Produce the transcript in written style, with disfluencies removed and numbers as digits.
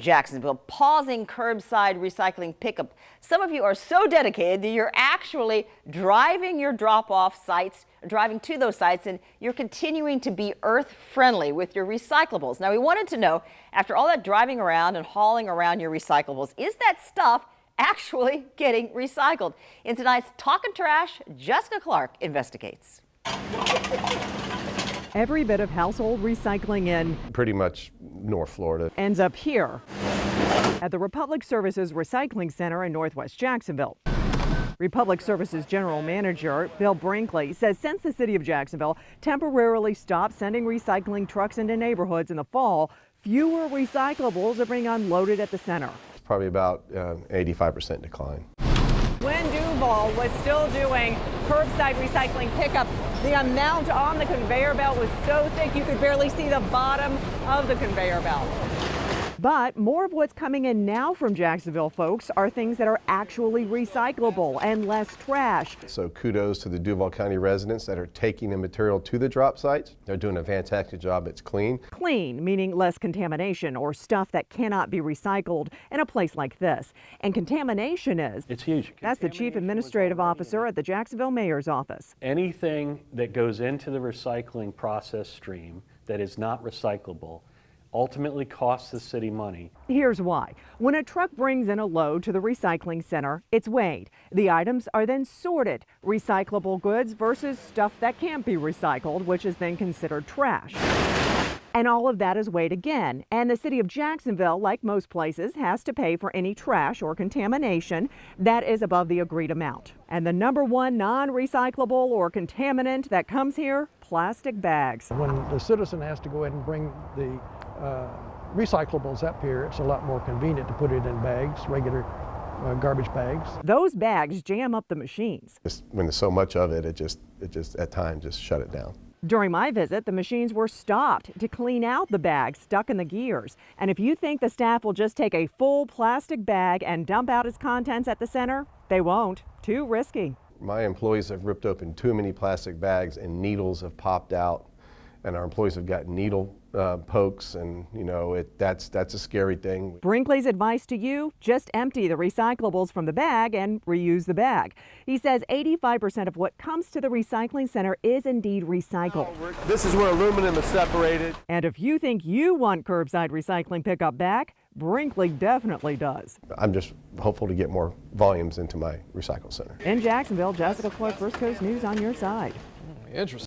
Jacksonville pausing curbside recycling pickup. Some of you are so dedicated that you're actually driving your drop-off sites, driving to those sites, and you're continuing to be earth-friendly with your recyclables. Now, we wanted to know, after all that driving around and hauling around your recyclables, is that stuff actually getting recycled? In tonight's Talkin' Trash, Jessica Clark investigates. Every bit of household recycling in pretty much North Florida ends up here at the Republic Services Recycling Center in Northwest Jacksonville. Republic Services General Manager Bill Brinkley says since the city of Jacksonville temporarily stopped sending recycling trucks into neighborhoods in the fall, fewer recyclables are being unloaded at the center. It's probably about 85% decline. When Duval was still doing curbside recycling pickup, the amount on the conveyor belt was so thick you could barely see the bottom of the conveyor belt. But more of what's coming in now from Jacksonville folks are things that are actually recyclable and less trash. So kudos to the Duval County residents that are taking the material to the drop sites. They're doing a fantastic job. It's clean. Clean, meaning less contamination or stuff that cannot be recycled in a place like this. And contamination is. It's huge. That's the Chief Administrative Officer at the Jacksonville Mayor's office. Anything that goes into the recycling process stream that is not recyclable ultimately costs the city money. Here's why. When a truck brings in a load to the recycling center, it's weighed. The items are then sorted. Recyclable goods versus stuff that can't be recycled, which is then considered trash. And all of that is weighed again. And the city of Jacksonville, like most places, has to pay for any trash or contamination that is above the agreed amount. And the number one non-recyclable or contaminant that comes here, plastic bags. When the citizen has to go ahead and bring the recyclables up here, it's a lot more convenient to put it in bags, regular garbage bags. Those bags jam up the machines. When there's so much of it, it just at times just shut it down. During my visit, the machines were stopped to clean out the bags stuck in the gears. And if you think the staff will just take a full plastic bag and dump out its contents at the center, they won't. Too risky. My employees have ripped open too many plastic bags and needles have popped out. And our employees have got needle pokes, and you know that's a scary thing. Brinkley's advice to you: just empty the recyclables from the bag and reuse the bag. He says 85% of what comes to the recycling center is indeed recycled. This is where aluminum is separated. And if you think you want curbside recycling pickup back, Brinkley definitely does. I'm just hopeful to get more volumes into my recycle center. In Jacksonville, Jessica Clark, First Coast News on your side. Interesting.